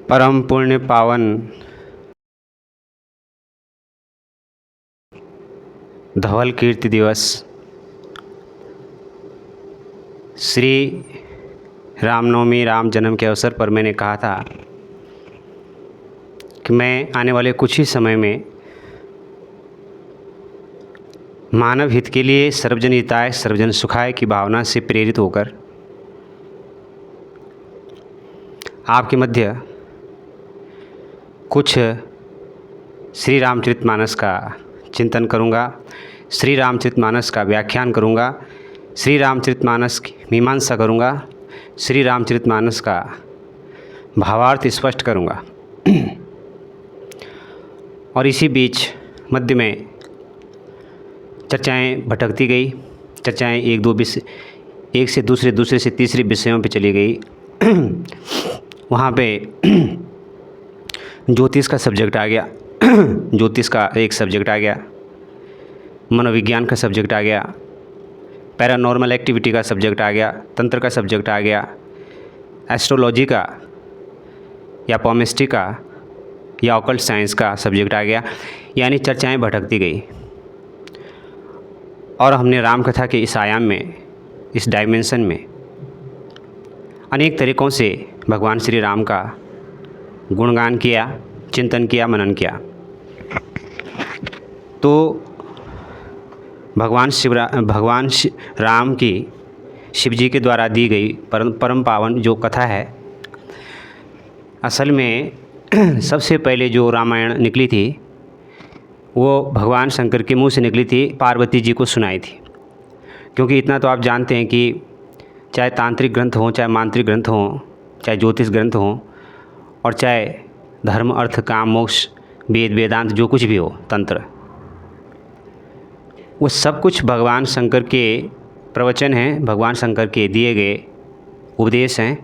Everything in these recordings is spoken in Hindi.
परम पुण्य पावन धवल कीर्ति दिवस श्री रामनवमी राम जन्म के अवसर पर मैंने कहा था कि मैं आने वाले कुछ ही समय में मानव हित के लिए सर्वजन हिताय सर्वजन सुखाय की भावना से प्रेरित होकर आपके मध्य कुछ श्री रामचरितमानस का चिंतन करूंगा, श्री रामचरितमानस का व्याख्यान करूंगा, श्री रामचरितमानस की मीमांसा करूंगा, श्री रामचरितमानस का भावार्थ स्पष्ट करूंगा। और इसी बीच मध्य में चर्चाएं भटकती गई, चर्चाएं एक से दूसरे से तीसरे विषयों पे चली गई। वहाँ पे ज्योतिष का सब्जेक्ट आ गया, ज्योतिष का एक सब्जेक्ट आ गया, मनोविज्ञान का सब्जेक्ट आ गया, पैरानॉर्मल एक्टिविटी का सब्जेक्ट आ गया, तंत्र का सब्जेक्ट आ गया, एस्ट्रोलॉजी का या पॉमिस्ट्री का या ऑकल्ट साइंस का सब्जेक्ट आ गया। यानी चर्चाएं भटकती गई और हमने राम कथा के इस आयाम में, इस डायमेंशन में अनेक तरीक़ों से भगवान श्री राम का गुणगान किया, चिंतन किया, मनन किया। तो भगवान राम की शिव जी के द्वारा दी गई परम पावन जो कथा है, असल में सबसे पहले जो रामायण निकली थी वो भगवान शंकर के मुंह से निकली थी, पार्वती जी को सुनाई थी। क्योंकि इतना तो आप जानते हैं कि चाहे तांत्रिक ग्रंथ हों, चाहे मांत्रिक ग्रंथ हों, चाहे ज्योतिष ग्रंथ हों, और चाहे धर्म अर्थ काम मोक्ष वेद वेदांत जो कुछ भी हो, तंत्र, वो सब कुछ भगवान शंकर के प्रवचन हैं, भगवान शंकर के दिए गए उपदेश हैं।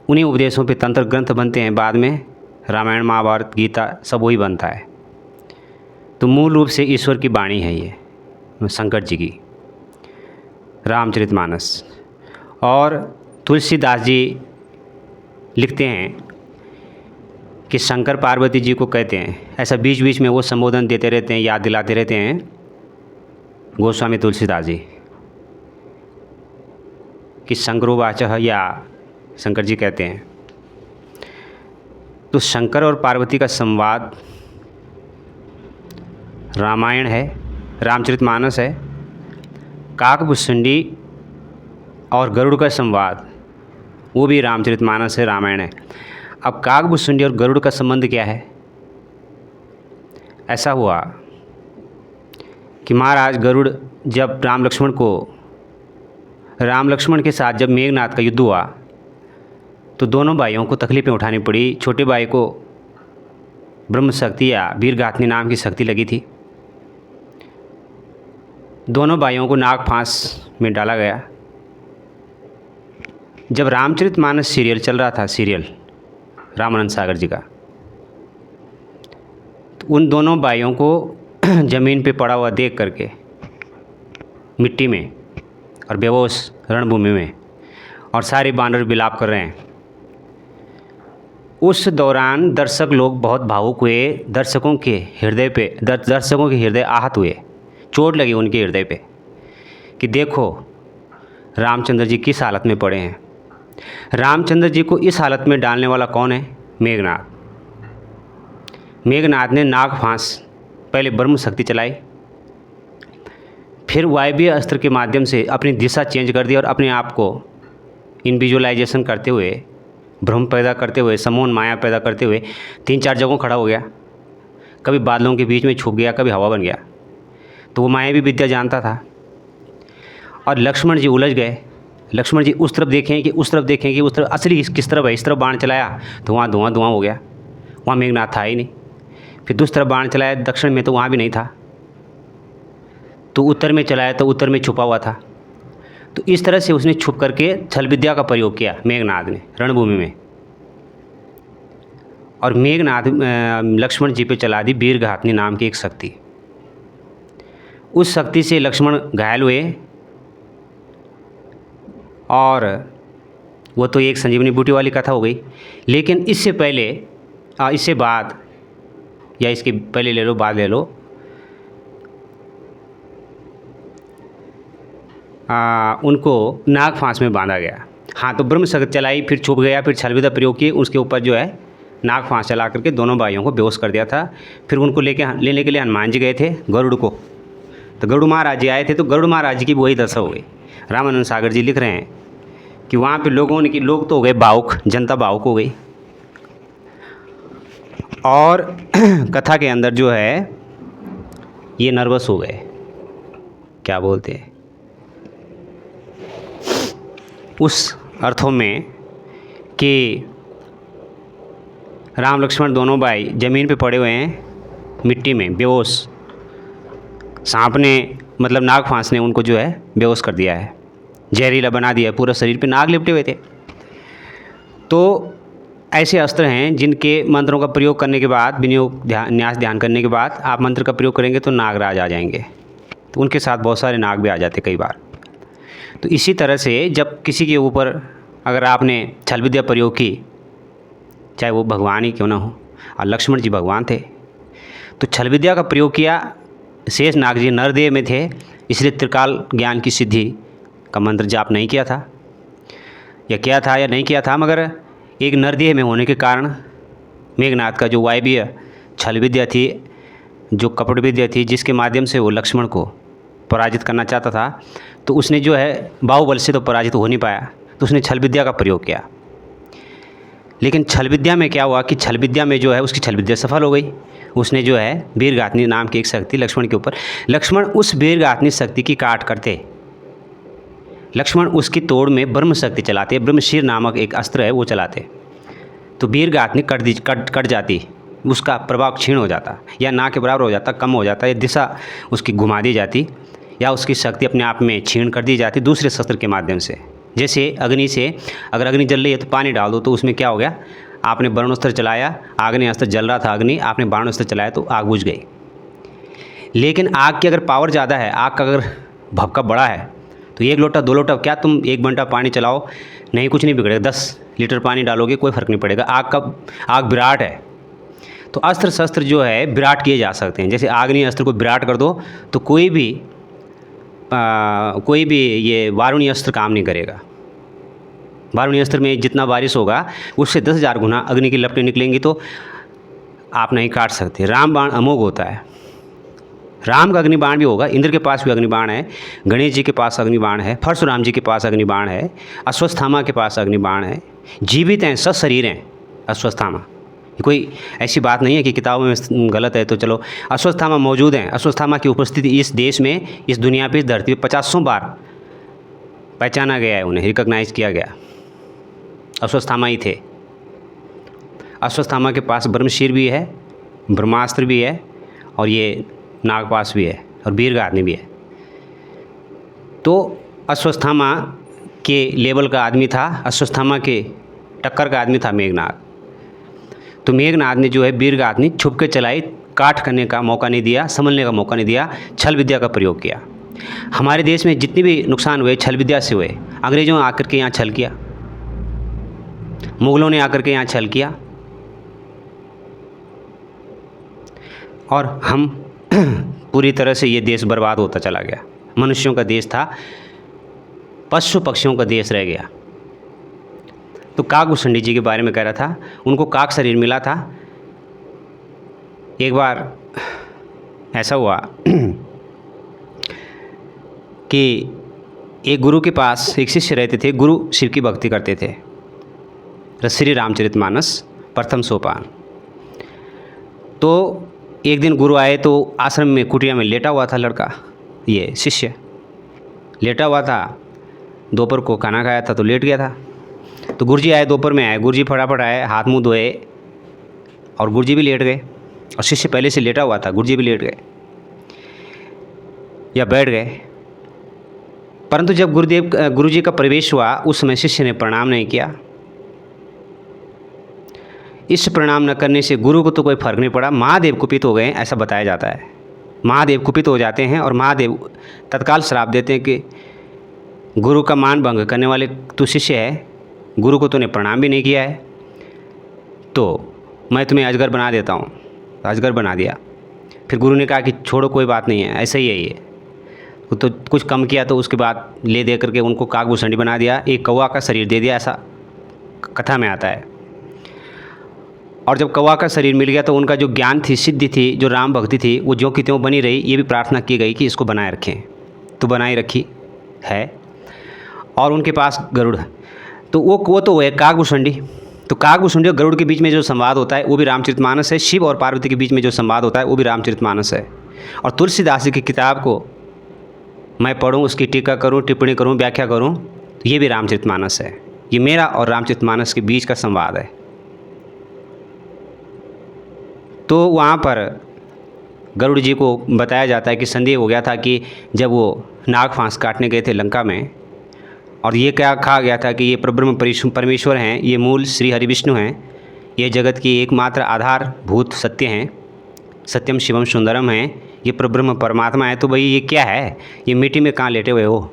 उन्हीं उपदेशों पे तंत्र ग्रंथ बनते हैं। बाद में रामायण महाभारत गीता सब वही बनता है। तो मूल रूप से ईश्वर की वाणी है ये शंकर जी की रामचरितमानस। और तुलसीदास जी लिखते हैं कि शंकर पार्वती जी को कहते हैं, ऐसा बीच बीच में वो संबोधन देते रहते हैं, याद दिलाते रहते हैं गोस्वामी तुलसीदास जी कि शंकरोवाचः, या शंकर जी कहते हैं। तो शंकर और पार्वती का संवाद रामायण है, रामचरितमानस है। काकभुसुंडी और गरुड़ का संवाद वो भी रामचरितमानस है, रामायण है। अब काकभुसुंडी और गरुड़ का संबंध क्या है? ऐसा हुआ कि महाराज गरुड़ जब राम लक्ष्मण के साथ जब मेघनाद का युद्ध हुआ तो दोनों भाइयों को तकलीफ़ें उठानी पड़ी। छोटे भाई को ब्रह्म शक्ति या वीरगाथनी नाम की शक्ति लगी थी। दोनों भाइयों को नाग फांस में डाला गया। जब रामचरितमानस सीरियल चल रहा था, सीरियल रामानंद सागर जी का, तो उन दोनों भाइयों को ज़मीन पे पड़ा हुआ देख करके, मिट्टी में और बेहोश रणभूमि में, और सारे बानर विलाप कर रहे हैं, उस दौरान दर्शक लोग बहुत भावुक हुए। दर्शकों के हृदय आहत हुए, चोट लगी उनके हृदय पे कि देखो रामचंद्र जी किस हालत में पड़े हैं। रामचंद्र जी को इस हालत में डालने वाला कौन है? मेघनाद। मेघनाद ने नाग फांस पहले ब्रह्म शक्ति चलाई, फिर वायव्य अस्त्र के माध्यम से अपनी दिशा चेंज कर दी और अपने आप को इनविजुअलाइजेशन करते हुए, भ्रम पैदा करते हुए, समोन माया पैदा करते हुए 3-4 जगहों खड़ा हो गया। कभी बादलों के बीच में छुप गया, कभी हवा बन गया। तो वो मायावी विद्या जानता था। और लक्ष्मण जी उलझ गए। लक्ष्मण जी उस तरफ देखें कि उस तरफ असली किस तरफ है। इस तरफ बाण चलाया तो वहाँ धुआं हो गया, वहाँ मेघनाद था ही नहीं। फिर दूसरी तरफ बाण चलाया दक्षिण में, तो वहाँ भी नहीं था। तो उत्तर में चलाया तो उत्तर में छुपा हुआ था। तो इस तरह से उसने छुप करके छल विद्या का प्रयोग किया मेघनाद ने रणभूमि में। और मेघनाद लक्ष्मण जी पे चला दी वीरगाथनी नाम की एक शक्ति। उस शक्ति से लक्ष्मण घायल हुए और वो तो एक संजीवनी बूटी वाली कथा हो गई। लेकिन इससे पहले इससे बाद या इसके पहले ले लो बाद ले लो, उनको नाग फांस में बांधा गया। हाँ, तो ब्रह्म शक्ति चलाई, फिर छुप गया, फिर छल विद्या प्रयोग किए, उसके ऊपर जो है नाग फांस चला करके दोनों भाइयों को बेहोश कर दिया था। फिर उनको लेने के लिए हनुमान जी गए थे गरुड़ को, तो गरुड़ महाराज जी आए थे, तो गरुड़ महाराज जी की वही दशा हो गई। रामानंद सागर जी लिख रहे हैं कि वहाँ पे लोग तो हो गए भावुक, जनता भावुक हो गई। और कथा के अंदर जो है ये नर्वस हो गए, क्या बोलते हैं, उस अर्थों में कि राम लक्ष्मण दोनों भाई ज़मीन पे पड़े हुए हैं मिट्टी में बेहोश। सांप ने मतलब नाग फांस ने उनको जो है बेहोश कर दिया है, जहरीला बना दिया है, पूरा शरीर पे नाग लिपटे हुए थे। तो ऐसे अस्त्र हैं जिनके मंत्रों का प्रयोग करने के बाद, विनियोग न्यास ध्यान करने के बाद आप मंत्र का प्रयोग करेंगे तो नागराज आ जाएंगे। तो उनके साथ बहुत सारे नाग भी आ जाते कई बार। तो इसी तरह से जब किसी के ऊपर अगर आपने छल विद्या प्रयोग की, चाहे वो भगवान ही क्यों ना हो, और लक्ष्मण जी भगवान थे, तो छल विद्या का प्रयोग किया, शेष नाग जी नरदेह में थे, इसलिए त्रिकाल ज्ञान की सिद्धि का मंत्र जाप नहीं किया था, या किया था या नहीं किया था, मगर एक नरदेह में होने के कारण मेघनाथ का जो वायवीय छल विद्या थी, जो कपट विद्या थी, जिसके माध्यम से वो लक्ष्मण को पराजित करना चाहता था, तो उसने जो है बाहुबल से तो पराजित हो नहीं पाया, तो उसने छल विद्या का प्रयोग किया। लेकिन छल विद्या में क्या हुआ कि छल विद्या में जो है उसकी छल विद्या सफल हो गई। उसने जो है वीरगाथनी नाम की एक शक्ति लक्ष्मण के ऊपर, लक्ष्मण उस वीरगाथनी शक्ति की काट करते, लक्ष्मण उसकी तोड़ में ब्रह्म शक्ति चलाते, ब्रह्मशीर नामक एक अस्त्र है वो चलाते, तो वीरगाथनी कट जाती, उसका प्रभाव क्षीण हो जाता, या ना के बराबर हो जाता, कम हो जाता, या दिशा उसकी घुमा दी जाती, या उसकी शक्ति अपने आप में क्षीण कर दी जाती दूसरे शस्त्र के माध्यम से। जैसे अग्नि से, अगर अग्नि जल रही है तो पानी डाल दो, तो उसमें क्या हो गया, आपने बाणास्त्र चलाया, आग्नेय अस्त्र जल रहा था अग्नि, आपने बाणास्त्र चलाया तो आग बुझ गई। लेकिन आग की अगर पावर ज़्यादा है, आग का अगर भभका बड़ा है, तो 1 लोटा 2 लोटा क्या तुम 1 घंटा पानी चलाओ, नहीं कुछ नहीं बिगड़ेगा, 10 लीटर पानी डालोगे कोई फ़र्क नहीं पड़ेगा। आग विराट है, तो अस्त्र शस्त्र जो है विराट किए जा सकते हैं। जैसे आग्नेय अस्त्र को विराट कर दो तो कोई भी ये वारुणी अस्त्र काम नहीं करेगा। वारुणी अस्त्र में जितना बारिश होगा उससे 10,000 गुना अग्नि की लपटें निकलेंगी, तो आप नहीं काट सकते। राम बाण अमोघ होता है, राम का अग्निबाण भी होगा, इंद्र के पास भी अग्निबाण है, गणेश जी के पास अग्निबाण है, परशुराम जी के पास अग्निबाण है, अश्वत्थामा के पास अग्निबाण है, जीवित हैं, सशरीर हैं अश्वत्थामा। कोई ऐसी बात नहीं है कि किताबों में गलत है तो चलो, अश्वत्थामा मौजूद हैं। अश्वत्थामा की उपस्थिति इस देश में, इस दुनिया पे, इस धरती पे 50 बार पहचाना गया है, उन्हें रिकॉग्नाइज किया गया, अश्वत्थामा ही थे। अश्वत्थामा के पास ब्रह्मशीर भी है, ब्रह्मास्त्र भी है, और ये नागपाश भी है, और वीरगाथनी भी है। तो अश्वत्थामा के लेवल का आदमी था, अश्वत्थामा के टक्कर का आदमी था मेघनाथ। तो मेघनाथ ने जो है वीरगाथनी छुप के चलाई, काट करने का मौका नहीं दिया, संभलने का मौका नहीं दिया, छल विद्या का प्रयोग किया। हमारे देश में जितने भी नुकसान हुए छल विद्या से हुए। अंग्रेज़ों ने आकर के यहाँ छल किया, मुग़लों ने आकर के यहाँ छल किया, और हम पूरी तरह से ये देश बर्बाद होता चला गया। मनुष्यों का देश था, पशु पक्षियों का देश रह गया। तो काकभूषणी जी के बारे में कह रहा था, उनको काक शरीर मिला था। एक बार ऐसा हुआ कि एक गुरु के पास एक शिष्य रहते थे, गुरु शिव की भक्ति करते थे। श्री रामचरितमानस प्रथम सोपान। तो एक दिन गुरु आए तो आश्रम में कुटिया में लेटा हुआ था लड़का, ये शिष्य लेटा हुआ था, दोपहर को खाना खाया था तो लेट गया था। तो गुरुजी आए, दोपहर में आए, गुरुजी फटाफट आए, हाथ मुंह धोए, और गुरुजी भी लेट गए, और शिष्य पहले से लेटा हुआ था, गुरुजी भी लेट गए या बैठ गए। परंतु जब गुरुजी का प्रवेश हुआ उस समय शिष्य ने प्रणाम नहीं किया। इस प्रणाम न करने से गुरु को तो कोई फर्क नहीं पड़ा, महादेव कुपित हो गए ऐसा बताया जाता है। महादेव कुपित हो जाते हैं और महादेव तत्काल श्राप देते हैं कि गुरु का मान भंग करने वाले तू शिष्य है, गुरु को तूने प्रणाम भी नहीं किया है, तो मैं तुम्हें अजगर बना देता हूँ। अजगर बना दिया। फिर गुरु ने कहा कि छोड़ो कोई बात नहीं है, ऐसा ही है ये। तो कुछ कम किया तो उसके बाद ले दे करके उनको काकभूषणी बना दिया, एक कौवा का शरीर दे दिया, ऐसा कथा में आता है। और जब कौवा का शरीर मिल गया तो उनका जो ज्ञान थी, सिद्धि थी, जो राम भक्ति थी, वो ज्यों की त्यों बनी रही। ये भी प्रार्थना की गई कि इसको बनाए रखें, तो बनाए रखी है। और उनके पास गरुड़, तो वो तो है काकभूषणी। तो काकभूषणी और गरुड़ के बीच में जो संवाद होता है वो भी रामचरितमानस है। शिव और पार्वती के बीच में जो संवाद होता है वो भी रामचरितमानस है। और तुलसीदास जी की किताब को मैं पढ़ूँ, उसकी टीका करूँ, टिप्पणी करूँ, व्याख्या करूँ, तो ये भी रामचरितमानस है। ये मेरा और रामचरितमानस के बीच का संवाद है। तो वहाँ पर गरुड़ जी को बताया जाता है कि संदेह हो गया था कि जब वो नाग फांस काटने गए थे लंका में, और ये क्या कहा गया था कि ये परब्रह्म परमेश्वर हैं, ये मूल श्री हरि विष्णु हैं, ये जगत की एकमात्र आधारभूत सत्य हैं, सत्यम शिवम सुंदरम हैं, ये परब्रह्म परमात्मा है। तो भाई ये क्या है, ये मिट्टी में कहाँ लेटे हुए हो।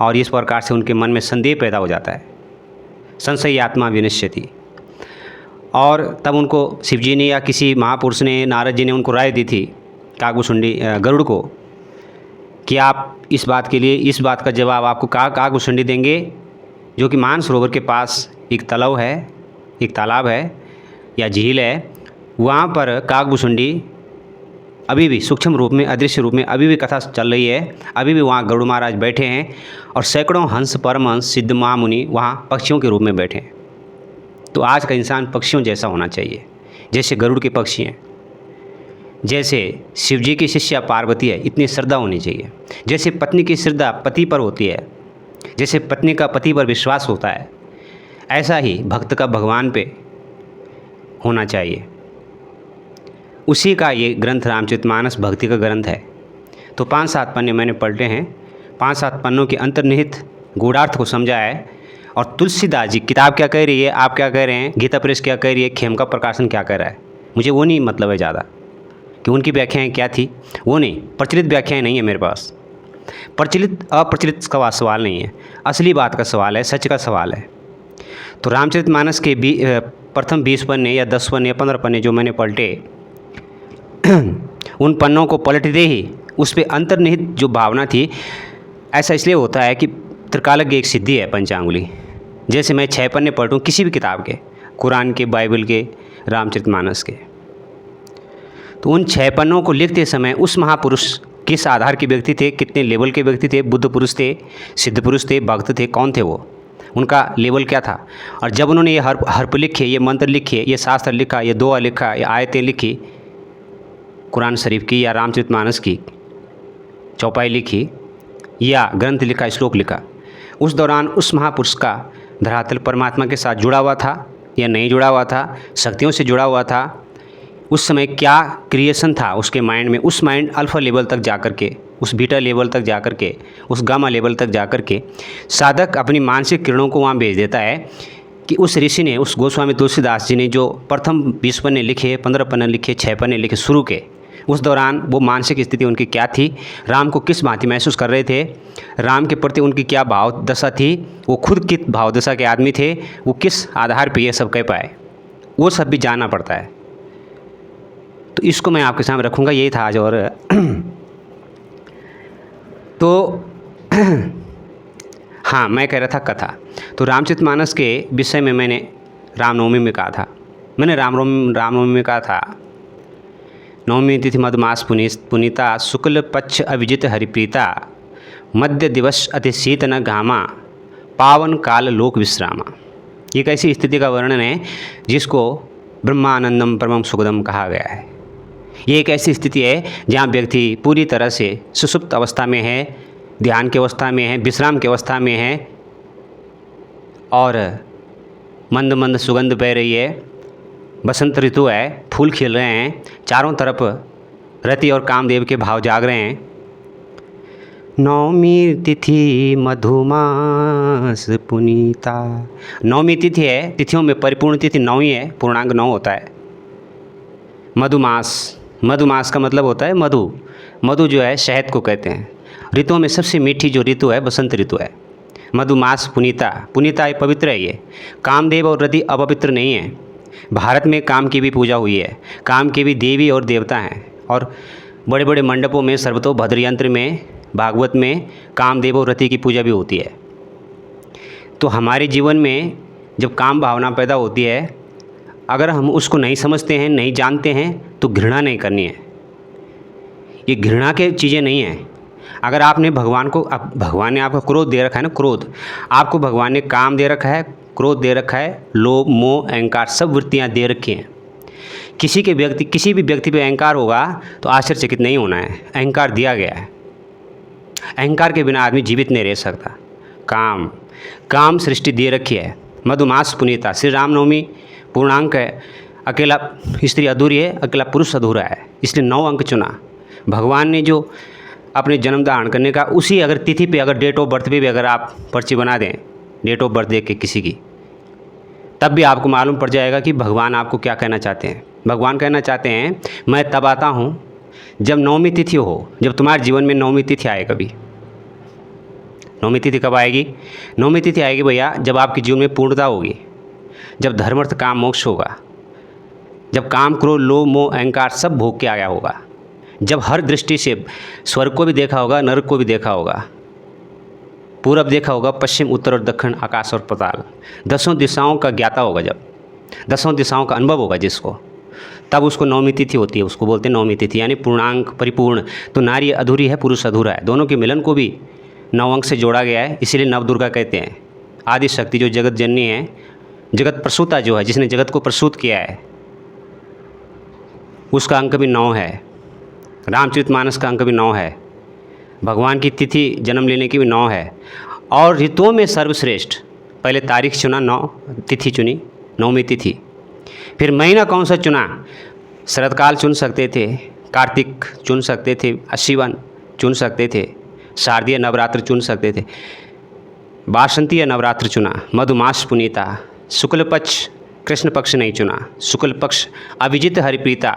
और इस प्रकार से उनके मन में संदेह पैदा हो जाता है, संशय आत्मा विनश्यति। और तब उनको शिव जी ने या किसी महापुरुष ने, नारद जी ने उनको राय दी थी काकभूषणी गरुड़ को कि आप इस बात के लिए, इस बात का जवाब आपको काकभूषणी देंगे जो कि मानसरोवर के पास एक तालाब है, एक तालाब है या झील है, वहाँ पर काकभूषणी अभी भी सूक्ष्म रूप में, अदृश्य रूप में अभी भी कथा चल रही है। अभी भी वहाँ गरुड़ महाराज बैठे हैं और सैकड़ों हंस, परमहंस, सिद्ध महामुनि वहाँ पक्षियों के रूप में बैठे हैं। तो आज का इंसान पक्षियों जैसा होना चाहिए, जैसे गरुड़ के पक्षी हैं। जैसे शिव जी की शिष्या पार्वती है, इतनी श्रद्धा होनी चाहिए। जैसे पत्नी की श्रद्धा पति पर होती है, जैसे पत्नी का पति पर विश्वास होता है, ऐसा ही भक्त का भगवान पे होना चाहिए। उसी का ये ग्रंथ रामचरितमानस भक्ति का ग्रंथ है। तो 5-7 पन्ने मैंने पलटे हैं, 5-7 पन्नों के अंतर्निहित गूढ़ार्थ को समझा है। और तुलसीदास जी किताब क्या कह रही है, आप क्या कह रहे हैं, गीता प्रेस क्या कह रही है, खेमका प्रकाशन क्या कह रहा है, मुझे वो नहीं मतलब है ज़्यादा कि उनकी व्याख्याएँ क्या थी, वो नहीं। प्रचलित व्याख्याएँ नहीं है मेरे पास, प्रचलित अप्रचलित का सवाल नहीं है, असली बात का सवाल है, सच का सवाल है। तो रामचरितमानस के प्रथम 20 पन्ने या 10 पन्ने या 15 पन्ने जो मैंने पलटे, उन पन्नों को पलटते ही उस पर अंतर्निहित जो भावना थी, ऐसा इसलिए होता है कि त्रिकालज्ञ एक सिद्धि है पंचांगुली। जैसे मैं 6 पन्ने पलटूँ किसी भी किताब के, कुरान के, बाइबल के, रामचरितमानस के, तो उन 6 पन्नों को लिखते समय उस महापुरुष किस आधार के व्यक्ति थे, कितने लेवल के व्यक्ति थे, बुद्ध पुरुष थे, सिद्ध पुरुष थे, भक्त थे, कौन थे वो, उनका लेवल क्या था। और जब उन्होंने ये हर्फ लिखे, ये मंत्र लिखे, ये शास्त्र लिखा, ये दोहा लिखा, ये आयतें लिखी कुरान शरीफ की या रामचरितमानस की चौपाई लिखी या ग्रंथ लिखा, श्लोक लिखा, उस दौरान उस महापुरुष का धरातल परमात्मा के साथ जुड़ा हुआ था या नहीं जुड़ा हुआ था, शक्तियों से जुड़ा हुआ था, उस समय क्या क्रिएशन था उसके माइंड में, उस माइंड अल्फ़ा लेवल तक जा कर के, उस बीटा लेवल तक जा कर के, उस गामा लेवल तक जा कर के साधक अपनी मानसिक किरणों को वहाँ भेज देता है कि उस ऋषि ने, उस गोस्वामी तुलसीदास जी ने जो प्रथम 20 पन्ने लिखे, 15 पन्ने लिखे, 6 पन्ने लिखे शुरू के, उस दौरान वो मानसिक स्थिति उनकी क्या थी, राम को किस भांति महसूस कर रहे थे, राम के प्रति उनकी क्या भाव दशा थी, वो खुद किस भाव दशा के आदमी थे, वो किस आधार पे ये सब कह पाए, वो सब भी जानना पड़ता है। तो इसको मैं आपके सामने रखूँगा, यही था आज। और तो हाँ, मैं कह रहा था कथा। तो रामचरितमानस के विषय में मैंने रामनवमी में कहा था, रामनवमी में कहा था, नवमी तिथि मधुमास पुनीता, शुक्ल पक्ष अभिजित हरिप्रीता, मध्य दिवस अति शीत न घामा, पावन काल लोक विश्रामा। ये एक ऐसी स्थिति का वर्णन है जिसको ब्रह्मानंदम परमम सुखदम कहा गया है। ये एक ऐसी स्थिति है जहाँ व्यक्ति पूरी तरह से सुषुप्त अवस्था में है, ध्यान की अवस्था में है, विश्राम की अवस्था में है, और मंद मंद सुगंध बह रही है, बसंत ऋतु है, फूल खिल रहे हैं, चारों तरफ रति और कामदेव के भाव जाग रहे हैं। नवमी तिथि मधुमास पुनीता, नवमी तिथि है, तिथियों में परिपूर्ण तिथि 9 ही है, पूर्णांक 9 होता है। मधुमास, मधुमास का मतलब होता है मधु, मधु जो है शहद को कहते हैं। ऋतुओं में सबसे मीठी जो ऋतु है बसंत ऋतु है। मधुमास पुनीता, पुनीता पवित्र है ये। कामदेव और रति अपवित्र नहीं है। भारत में काम की भी पूजा हुई है, काम के भी देवी और देवता हैं, और बड़े बड़े मंडपों में सर्वतोभद्र यंत्र में, भागवत में कामदेव और रति की पूजा भी होती है। तो हमारे जीवन में जब काम भावना पैदा होती है, अगर हम उसको नहीं समझते हैं, नहीं जानते हैं, तो घृणा नहीं करनी है। ये घृणा के चीज़ें नहीं हैं। अगर आपने भगवान को, भगवान ने आपको क्रोध दे रखा है ना, क्रोध आपको भगवान ने काम दे रखा है, क्रोध दे रखा है, लोभ मोह अहंकार सब वृत्तियाँ दे रखी हैं। किसी भी व्यक्ति पे अहंकार होगा तो आश्चर्यचकित नहीं होना है, अहंकार दिया गया है। अहंकार के बिना आदमी जीवित नहीं रह सकता। काम सृष्टि दे रखी है। मधुमास पुनीता, श्री रामनवमी पूर्णांक है, अकेला स्त्री अधूरी है, अकेला पुरुष अधूरा है, इसलिए 9 अंक चुना। भगवान ने जो अपने जन्म धारण करने का, उसी अगर तिथि पे, अगर डेट ऑफ बर्थ पे भी अगर आप पर्ची बना दें, डेट ऑफ बर्थ देख के किसी की, तब भी आपको मालूम पड़ जाएगा कि भगवान आपको क्या कहना चाहते हैं। भगवान कहना चाहते हैं, मैं तब आता हूँ जब 9वीं तिथि हो, जब तुम्हारे जीवन में 9वीं तिथि आए। कभी 9वीं तिथि कब आएगी? 9वीं तिथि आएगी भैया जब आपके जीवन में पूर्णता होगी, जब धर्म अर्थ काम मोक्ष होगा, जब काम क्रोध लोभ मोह अहंकार सब भोग के आया होगा, जब हर दृष्टि से स्वर्ग को भी देखा होगा, नरक को भी देखा होगा, पूरब देखा होगा, पश्चिम उत्तर और दक्षिण, आकाश और पाताल, 10 दिशाओं का ज्ञाता होगा, जब 10 दिशाओं का अनुभव होगा जिसको, तब उसको 9वीं तिथि होती है। उसको बोलते हैं 9वीं तिथि, यानी पूर्णांक परिपूर्ण। तो नारी अधूरी है, पुरुष अधूरा है, दोनों के मिलन को भी 9 अंक से जोड़ा गया है। इसीलिए नवदुर्गा कहते हैं। आदि शक्ति जो जगत जननी है, जगत प्रसूता जो है, जिसने जगत को प्रसूत किया है, उसका अंक भी 9 है। रामचरितमानस का अंक भी 9 है। भगवान की तिथि जन्म लेने की भी 9 है। और ऋतुओं में सर्वश्रेष्ठ, पहले तारीख चुना, 9 तिथि चुनी, 9वीं तिथि। फिर महीना कौन सा चुना? शरदकाल चुन सकते थे, कार्तिक चुन सकते थे, अश्विन चुन सकते थे, शारदीय नवरात्र चुन सकते थे, वासंतीय नवरात्र चुना। मधुमास पुनीता, शुक्ल पक्ष कृष्ण पक्ष नहीं चुना, शुक्ल पक्ष अभिजित हरिप्रीता।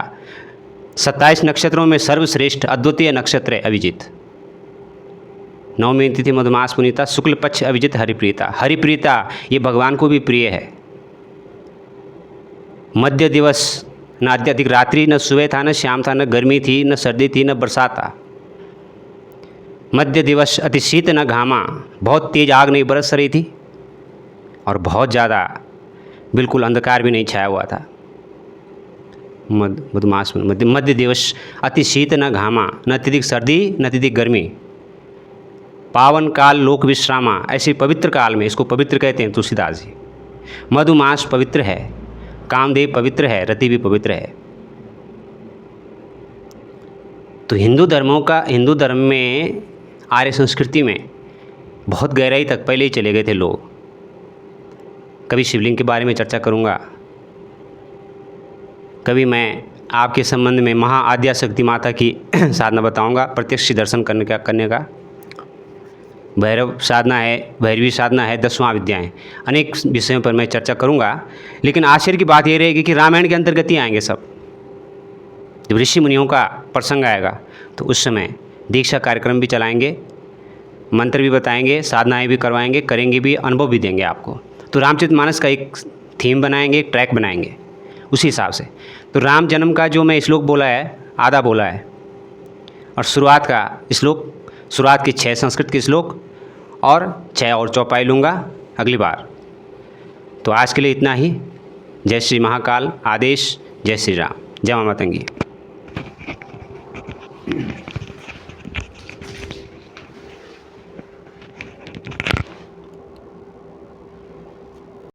27 नक्षत्रों में सर्वश्रेष्ठ अद्वितीय नक्षत्र है अभिजित। 9वीं तिथि मधुमास पुनीता, शुक्ल पक्ष अभिजित हरिप्रीता। हरिप्रीता ये भगवान को भी प्रिय है। मध्य दिवस, न अत्यधिक रात्रि, न सुबह था, न शाम था, न गर्मी थी, न सर्दी थी, न बरसात था। मध्य दिवस, अति शीत न घामा, बहुत तेज आग नहीं बरस रही थी, और बहुत ज़्यादा बिल्कुल अंधकार भी नहीं छाया हुआ था। मधुमास मध्य दिवस, अति शीत न घामा, न अत्यधिक सर्दी न अत्यधिक गर्मी। पावन काल लोक विश्रामा, ऐसे पवित्र काल में, इसको पवित्र कहते हैं तुलसीदास जी। मधुमास पवित्र है, कामदेव पवित्र है, रति भी पवित्र है। तो हिंदू धर्म में, आर्य संस्कृति में बहुत गहराई तक पहले ही चले गए थे लोग। कभी शिवलिंग के बारे में चर्चा करूँगा, कभी मैं आपके संबंध में महाआद्या शक्ति माता की साधना बताऊँगा, प्रत्यक्ष दर्शन करने का। भैरव साधना है, भैरवी साधना है, 10वां विद्याएँ, अनेक विषयों पर मैं चर्चा करूँगा। लेकिन आश्चर्य की बात ये रहेगी कि रामायण के अंतर्गत ही आएंगे सब। जब ऋषि मुनियों का प्रसंग आएगा तो उस समय दीक्षा कार्यक्रम भी चलाएंगे, मंत्र भी बताएंगे, साधनाएं भी करवाएंगे, करेंगे भी, अनुभव भी देंगे आपको। तो रामचरितमानस का एक थीम बनाएंगे, एक ट्रैक बनाएंगे उसी हिसाब से। तो राम जन्म का जो मैं श्लोक बोला है, आधा बोला है, और शुरुआत का श्लोक, शुरुआत की 6 संस्कृत के श्लोक और 6 और चौपाई लूँगा अगली बार। तो आज के लिए इतना ही। जय श्री महाकाल, आदेश, जय श्री राम, जय मामा तंगी।